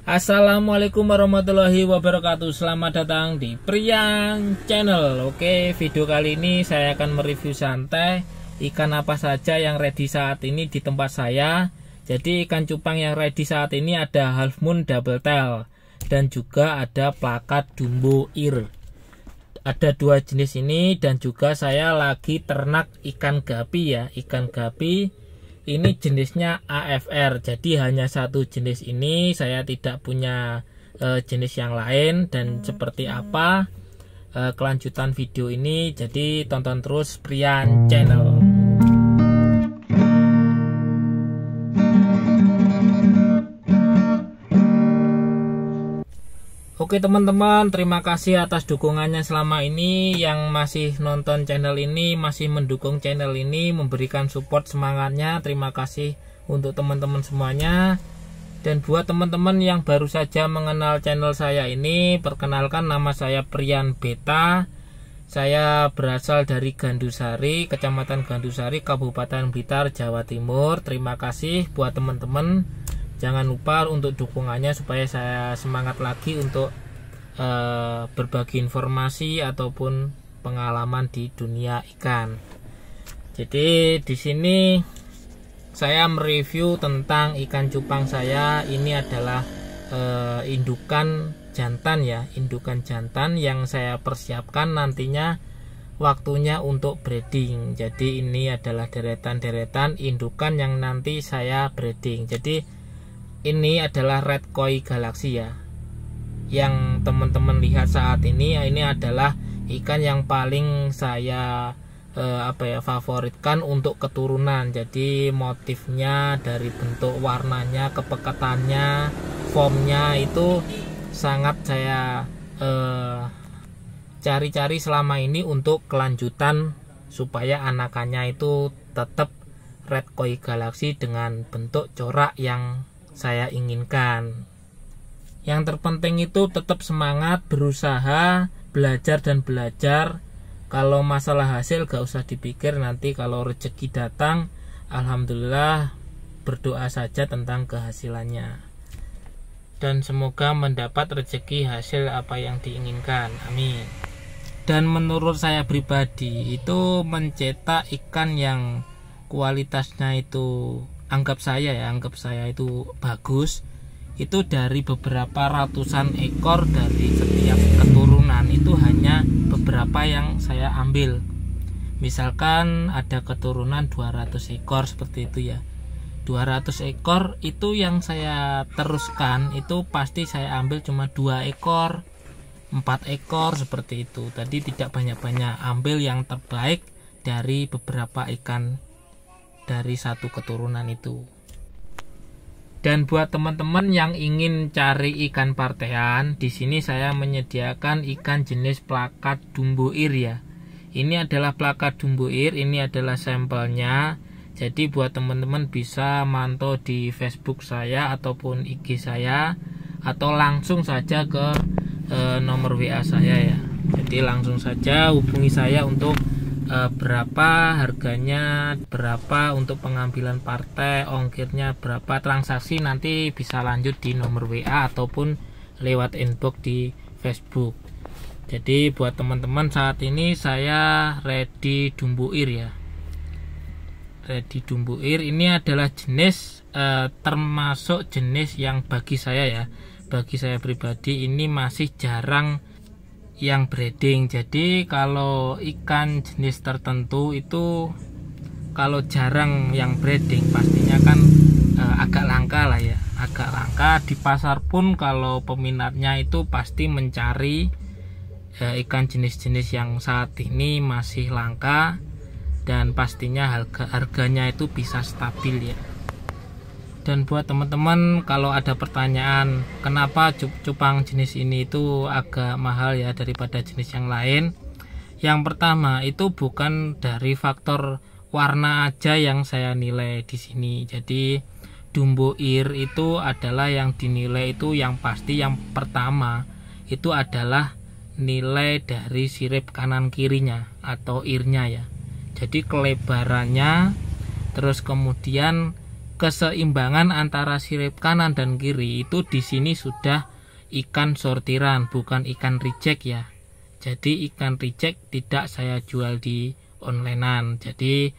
Assalamualaikum warahmatullahi wabarakatuh. Selamat datang di Priang Channel. Oke, video kali ini saya akan mereview santai ikan apa saja yang ready saat ini di tempat saya. Jadi ikan cupang yang ready saat ini ada half moon double tail dan juga ada plakat jumbo ear. Ada dua jenis ini, dan juga saya lagi ternak ikan gapi ya. Ikan gapi ini jenisnya AFR, jadi hanya satu jenis ini, saya tidak punya jenis yang lain. Dan seperti apa kelanjutan video ini, jadi tonton terus Priang Channel. Oke teman-teman, terima kasih atas dukungannya selama ini. Yang masih nonton channel ini, masih mendukung channel ini, memberikan support semangatnya, terima kasih untuk teman-teman semuanya. Dan buat teman-teman yang baru saja mengenal channel saya ini, perkenalkan, nama saya Prian Beta. Saya berasal dari Gandusari, Kecamatan Gandusari, Kabupaten Blitar, Jawa Timur. Terima kasih buat teman-teman. Jangan lupa untuk dukungannya supaya saya semangat lagi untuk berbagi informasi ataupun pengalaman di dunia ikan. Jadi di sini saya mereview tentang ikan cupang saya. Ini adalah indukan jantan ya, indukan jantan yang saya persiapkan nantinya waktunya untuk breeding. Jadi ini adalah deretan-deretan indukan yang nanti saya breeding. Jadi ini adalah red koi galaxy ya, yang teman-teman lihat saat ini. Ini adalah ikan yang paling saya favoritkan untuk keturunan. Jadi motifnya, dari bentuk warnanya, kepekatannya, formnya itu sangat saya cari-cari selama ini untuk kelanjutan, supaya anakannya itu tetap red koi galaxy dengan bentuk corak yang saya inginkan. Yang terpenting itu tetap semangat, berusaha, belajar dan belajar. Kalau masalah hasil gak usah dipikir, nanti kalau rezeki datang, alhamdulillah, berdoa saja tentang kehasilannya. Dan semoga mendapat rezeki hasil apa yang diinginkan, amin. Dan menurut saya pribadi itu mencetak ikan yang kualitasnya itu anggap saya itu bagus, itu dari beberapa ratusan ekor dari setiap keturunan itu hanya beberapa yang saya ambil. Misalkan ada keturunan 200 ekor seperti itu ya, 200 ekor itu yang saya teruskan itu pasti saya ambil cuma 2 ekor 4 ekor seperti itu. Tadi tidak banyak-banyak, ambil yang terbaik dari beberapa ikan dari satu keturunan itu. Dan buat teman-teman yang ingin cari ikan partean, di sini saya menyediakan ikan jenis plakat jumbo ear ya. Ini adalah plakat jumbo ear, ini adalah sampelnya. Jadi buat teman-teman bisa mantau di Facebook saya ataupun IG saya, atau langsung saja ke nomor WA saya ya. Jadi langsung saja hubungi saya untuk berapa harganya, berapa untuk pengambilan partai, ongkirnya berapa, transaksi nanti bisa lanjut di nomor WA ataupun lewat inbox di Facebook. Jadi buat teman-teman, saat ini saya ready jumbo ear ya. Ready jumbo ear ini adalah jenis termasuk jenis yang bagi saya pribadi ini masih jarang yang breeding. Jadi kalau ikan jenis tertentu itu kalau jarang yang breeding, pastinya kan agak langka lah ya, agak langka di pasar pun. Kalau peminatnya itu pasti mencari ikan jenis-jenis yang saat ini masih langka, dan pastinya harganya itu bisa stabil ya. Dan buat teman-teman, kalau ada pertanyaan kenapa cupang jenis ini itu agak mahal ya daripada jenis yang lain, yang pertama itu bukan dari faktor warna aja yang saya nilai di sini. Jadi jumbo ear itu adalah yang dinilai itu yang pasti, yang pertama itu adalah nilai dari sirip kanan kirinya atau earnya ya. Jadi kelebarannya, terus kemudian keseimbangan antara sirip kanan dan kiri itu di sini sudah ikan sortiran, bukan ikan reject ya. Jadi ikan reject tidak saya jual di onlinean. Jadi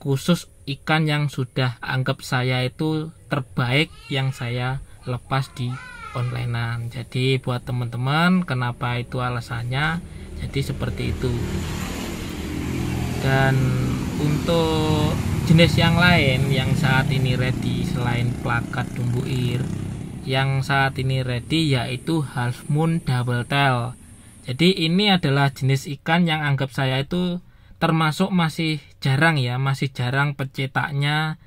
khusus ikan yang sudah anggap saya itu terbaik yang saya lepas di onlinean. Jadi buat teman-teman, kenapa itu alasannya? Jadi seperti itu. Dan untuk jenis yang lain yang saat ini ready selain plakat dumbuir, yang saat ini ready yaitu half moon double tail. Jadi ini adalah jenis ikan yang anggap saya itu termasuk masih jarang ya, masih jarang pencetaknya.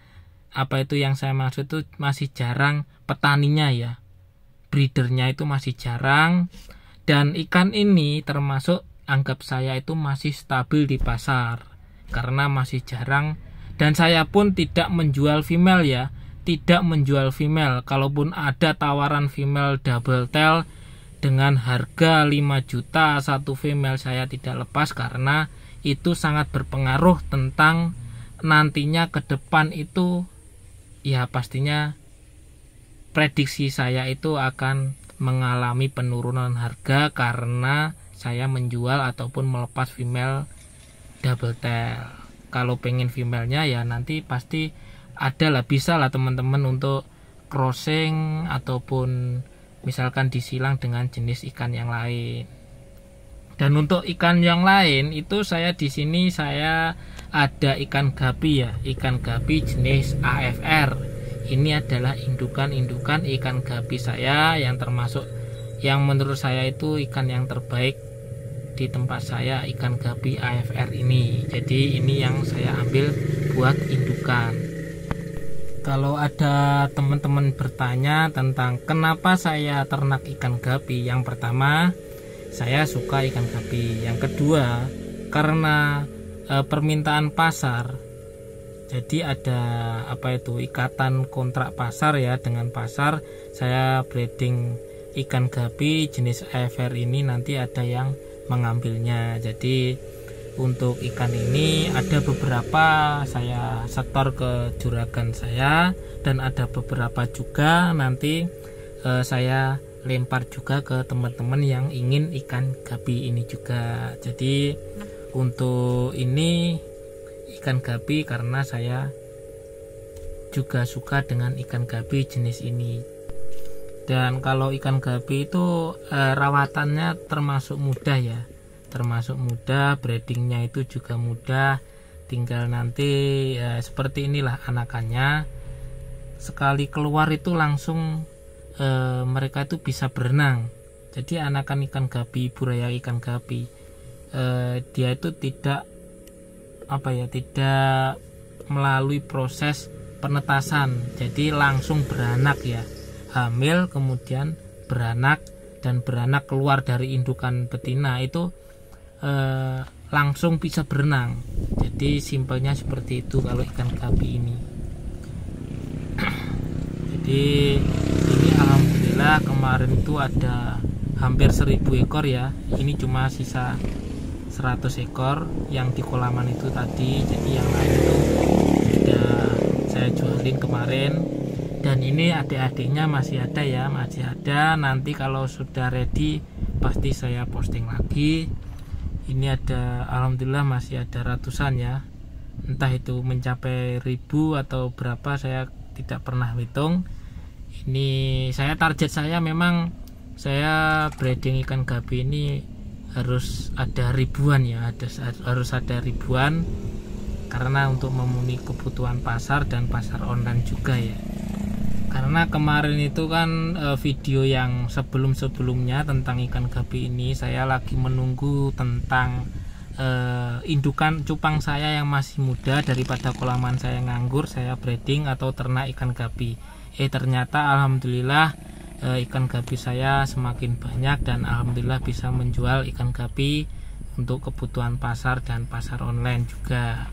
Apa itu yang saya maksud itu masih jarang petaninya ya, breedernya itu masih jarang. Dan ikan ini termasuk anggap saya itu masih stabil di pasar karena masih jarang. Dan saya pun tidak menjual female ya, tidak menjual female. Kalaupun ada tawaran female double tail dengan harga 5 juta satu female, saya tidak lepas karena itu sangat berpengaruh tentang nantinya ke depan itu ya, pastinya prediksi saya itu akan mengalami penurunan harga karena saya menjual ataupun melepas female double tail. Kalau pengen female-nya ya nanti pasti ada lah, bisa lah teman-teman untuk crossing ataupun misalkan disilang dengan jenis ikan yang lain. Dan untuk ikan yang lain itu saya di sini saya ada ikan gapi ya, ikan gapi jenis AFR. Ini adalah indukan-indukan ikan gapi saya yang termasuk yang menurut saya itu ikan yang terbaik di tempat saya, ikan gapi AFR ini. Jadi ini yang saya ambil buat indukan. Kalau ada teman-teman bertanya tentang kenapa saya ternak ikan gapi, yang pertama saya suka ikan gapi, yang kedua karena permintaan pasar. Jadi ada apa itu ikatan kontrak pasar ya dengan pasar. Saya breeding ikan gapi jenis AFR ini, nanti ada yang mengambilnya. Jadi untuk ikan ini ada beberapa saya setor ke juragan saya, dan ada beberapa juga nanti saya lempar juga ke teman-teman yang ingin ikan gapi ini juga. Jadi untuk ini ikan gapi karena saya juga suka dengan ikan gapi jenis ini. Dan kalau ikan gapi itu rawatannya termasuk mudah ya, termasuk mudah, breedingnya itu juga mudah. Tinggal nanti seperti inilah anakannya, sekali keluar itu langsung mereka itu bisa berenang. Jadi anakan ikan gapi, buraya ikan gapi, dia itu tidak apa ya, tidak melalui proses penetasan, jadi langsung beranak ya, hamil kemudian beranak, dan beranak keluar dari indukan betina itu langsung bisa berenang. Jadi simpelnya seperti itu kalau ikan gapi ini. Jadi ini alhamdulillah kemarin itu ada hampir 1000 ekor ya, ini cuma sisa 100 ekor yang di kolaman itu tadi. Jadi yang lain itu sudah saya jualin kemarin. Dan ini adik-adiknya masih ada ya, masih ada. Nanti kalau sudah ready pasti saya posting lagi. Ini ada alhamdulillah masih ada ratusan ya, entah itu mencapai 1000 atau berapa saya tidak pernah hitung. Ini saya target saya memang saya breeding ikan gapi ini harus ada ribuan ya, harus ada ribuan karena untuk memenuhi kebutuhan pasar dan pasar online juga ya. Karena kemarin itu kan video yang sebelum-sebelumnya tentang ikan gapi ini saya lagi menunggu tentang indukan cupang saya yang masih muda, daripada kolaman saya nganggur saya breeding atau ternak ikan gapi. Ternyata alhamdulillah ikan gapi saya semakin banyak dan alhamdulillah bisa menjual ikan gapi untuk kebutuhan pasar dan pasar online juga.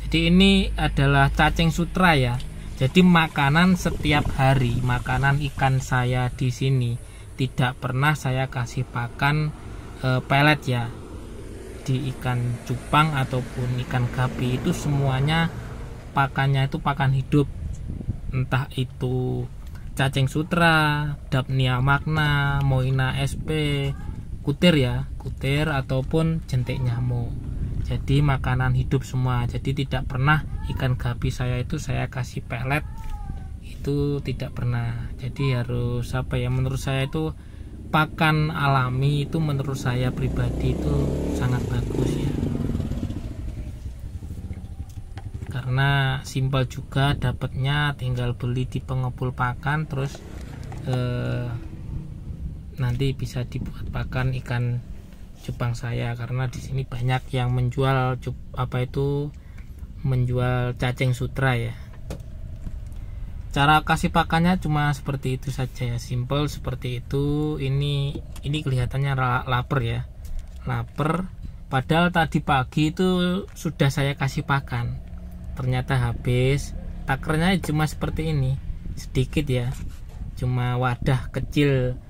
Jadi ini adalah cacing sutra ya. Jadi makanan setiap hari, makanan ikan saya di sini tidak pernah saya kasih pakan pelet ya. Di ikan cupang ataupun ikan gapi itu semuanya pakannya itu pakan hidup. entah itu cacing sutra, Dapnia magna, Moina sp, kutir ataupun jentik nyamuk. Jadi makanan hidup semua. Jadi tidak pernah ikan gapi saya itu saya kasih pelet, itu tidak pernah. Jadi harus menurut saya itu pakan alami itu menurut saya pribadi itu sangat bagus ya, karena simpel juga dapatnya, tinggal beli di pengepul pakan terus nanti bisa dibuat pakan ikan cupang saya, karena di sini banyak yang menjual menjual cacing sutra ya. Cara kasih pakannya cuma seperti itu saja ya, simple seperti itu. Ini kelihatannya lapar ya, lapar. Padahal tadi pagi itu sudah saya kasih pakan, ternyata habis. Takernya cuma seperti ini, sedikit ya, cuma wadah kecil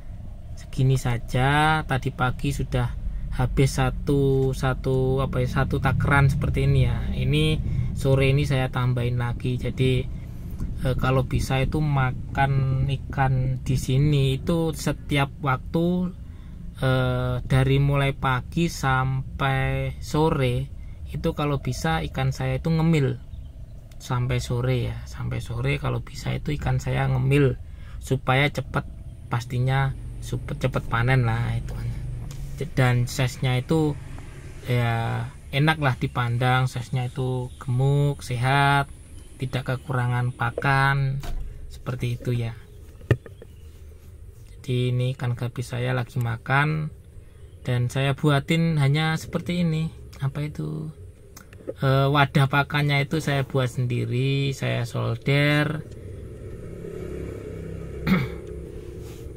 segini saja. Tadi pagi sudah habis satu takeran seperti ini ya. Ini sore ini saya tambahin lagi. Jadi kalau bisa itu makan ikan di sini itu setiap waktu, dari mulai pagi sampai sore itu kalau bisa ikan saya itu ngemil sampai sore ya, sampai sore kalau bisa itu ikan saya ngemil supaya cepat, pastinya cepat panen lah itu. Dan size-nya itu ya enak lah dipandang, size-nya itu gemuk, sehat, tidak kekurangan pakan, seperti itu ya. Jadi ini ikan gapi saya lagi makan, dan saya buatin hanya seperti ini, wadah pakannya itu saya buat sendiri, saya solder.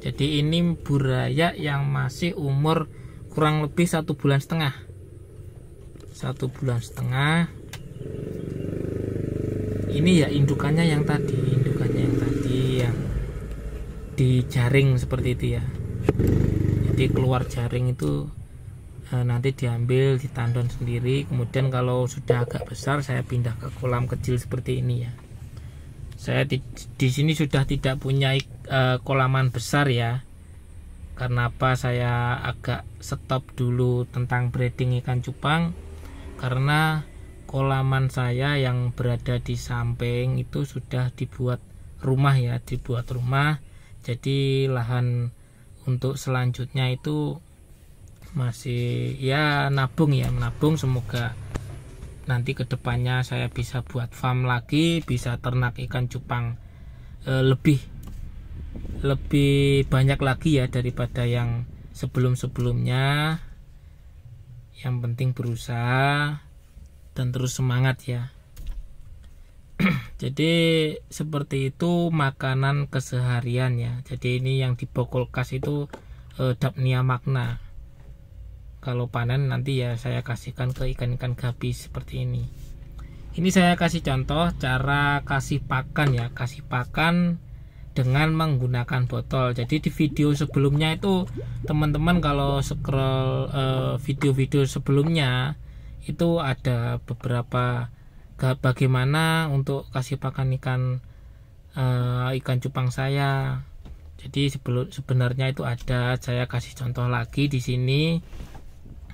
Jadi ini buraya yang masih umur kurang lebih 1,5 bulan. 1,5 bulan. Ini ya indukannya yang tadi yang di jaring seperti itu ya. Jadi keluar jaring itu nanti diambil, ditandon sendiri. Kemudian kalau sudah agak besar saya pindah ke kolam kecil seperti ini ya. Saya di sini sudah tidak punya kolaman besar ya. Karena apa saya agak stop dulu tentang breeding ikan cupang, karena kolaman saya yang berada di samping itu sudah dibuat rumah ya, jadi lahan untuk selanjutnya itu masih ya nabung, semoga nanti kedepannya saya bisa buat farm lagi, bisa ternak ikan cupang lebih banyak lagi ya daripada yang sebelumnya. Yang penting berusaha dan terus semangat ya. Jadi seperti itu makanan keseharian ya. Jadi ini yang di kulkas itu Dapnia magna. Kalau panen nanti ya saya kasihkan ke ikan-ikan gapi seperti ini. Ini saya kasih contoh cara kasih pakan ya, kasih pakan dengan menggunakan botol. Jadi di video sebelumnya itu teman-teman kalau scroll video-video sebelumnya itu ada beberapa bagaimana untuk kasih pakan ikan cupang saya. Jadi sebenarnya itu ada, saya kasih contoh lagi di sini.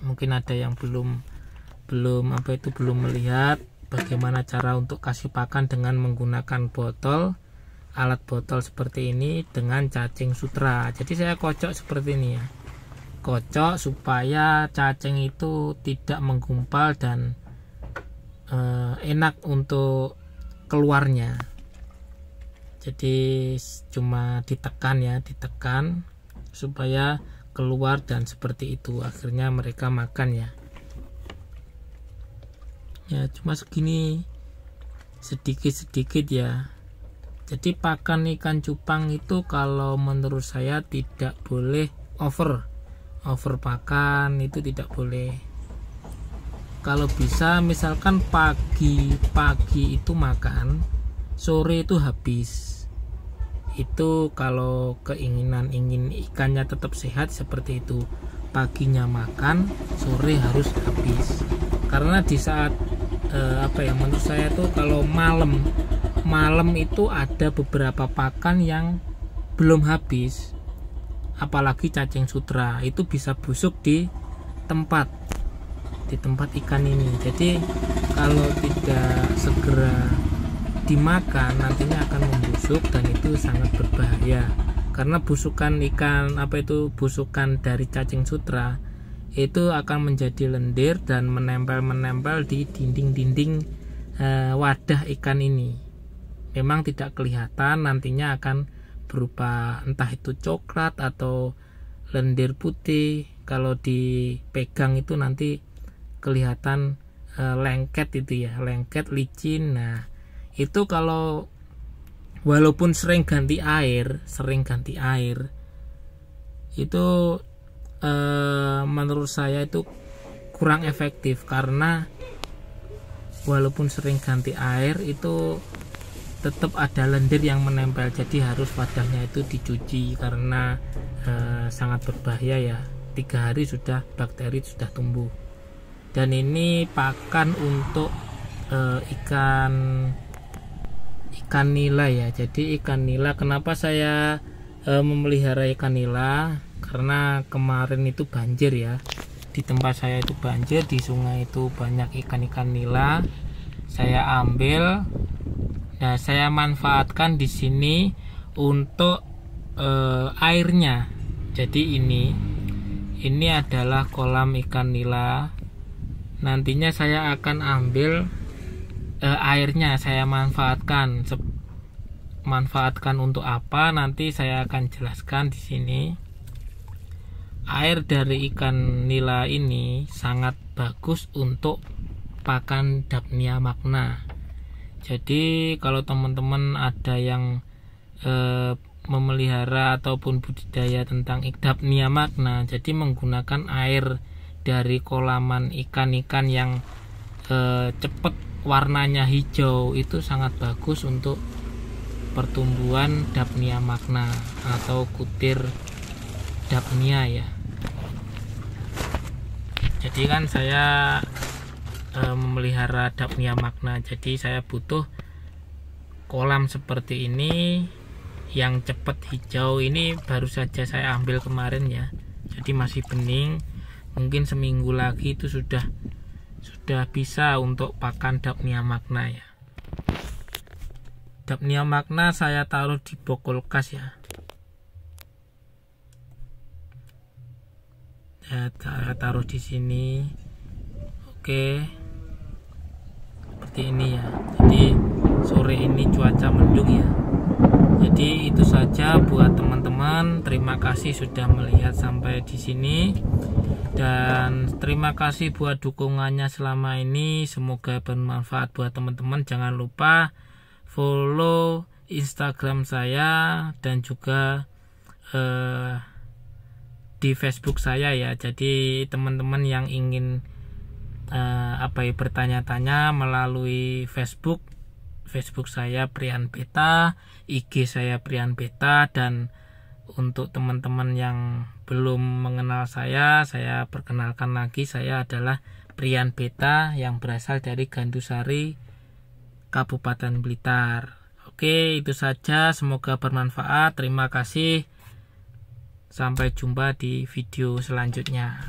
Mungkin ada yang belum melihat bagaimana cara untuk kasih pakan dengan menggunakan botol, alat botol seperti ini dengan cacing sutra. Jadi saya kocok seperti ini ya, kocok supaya cacing itu tidak menggumpal dan enak untuk keluarnya. Jadi cuma ditekan supaya keluar, dan seperti itu akhirnya mereka makan ya. Ya cuma segini, sedikit ya. Jadi pakan ikan cupang itu kalau menurut saya tidak boleh over pakan, itu tidak boleh. Kalau bisa misalkan pagi itu makan, sore itu habis. Itu kalau ingin ikannya tetap sehat seperti itu, paginya makan, sore harus habis. Karena di saat menurut saya tuh kalau malam malam itu ada beberapa pakan yang belum habis, apalagi cacing sutra itu bisa busuk di tempat ikan ini. Jadi kalau tidak segera dimakan nantinya akan membusuk dan itu sangat berbahaya, karena busukan ikan busukan dari cacing sutra itu akan menjadi lendir dan menempel di dinding wadah ikan ini. Memang tidak kelihatan, nantinya akan berupa entah itu coklat atau lendir putih. Kalau dipegang itu nanti kelihatan lengket itu ya, lengket licin. Nah itu kalau walaupun sering ganti air itu menurut saya itu kurang efektif, karena walaupun sering ganti air itu tetap ada lendir yang menempel. Jadi harus wadahnya itu dicuci karena sangat berbahaya ya. 3 hari sudah bakteri sudah tumbuh. Dan ini pakan untuk ikan nila ya. Jadi ikan nila, kenapa saya memelihara ikan nila? Karena kemarin itu banjir ya, di tempat saya itu banjir, di sungai itu banyak ikan nila. Saya ambil, nah saya manfaatkan di sini untuk airnya. Jadi ini adalah kolam ikan nila. Nantinya saya akan ambil airnya, saya manfaatkan untuk apa nanti saya akan jelaskan di sini. Air dari ikan nila ini sangat bagus untuk pakan Daphnia magna. Jadi kalau teman-teman ada yang memelihara ataupun budidaya tentang Daphnia magna, jadi menggunakan air dari kolaman ikan-ikan yang cepat warnanya hijau, itu sangat bagus untuk pertumbuhan Daphnia magna atau kutir Daphnia ya. Jadi kan saya memelihara Daphnia magna, jadi saya butuh kolam seperti ini yang cepat hijau. Ini baru saja saya ambil kemarin ya, jadi masih bening. Mungkin seminggu lagi itu sudah bisa untuk pakan Daphnia magna ya. Daphnia magna saya taruh di box kulkas ya. Saya taruh di sini. Oke, seperti ini ya. Jadi sore ini cuaca mendung ya. Jadi itu saja buat teman-teman. Terima kasih sudah melihat sampai di sini. Dan terima kasih buat dukungannya selama ini. Semoga bermanfaat buat teman-teman. Jangan lupa follow Instagram saya dan juga di Facebook saya ya. Jadi teman-teman yang ingin bertanya-tanya melalui Facebook saya Prian Beta, IG saya Prian Beta. Dan untuk teman-teman yang belum mengenal saya perkenalkan lagi, saya adalah Prian Beta yang berasal dari Gandusari, Kabupaten Blitar. Oke, itu saja, semoga bermanfaat. Terima kasih. Sampai jumpa di video selanjutnya.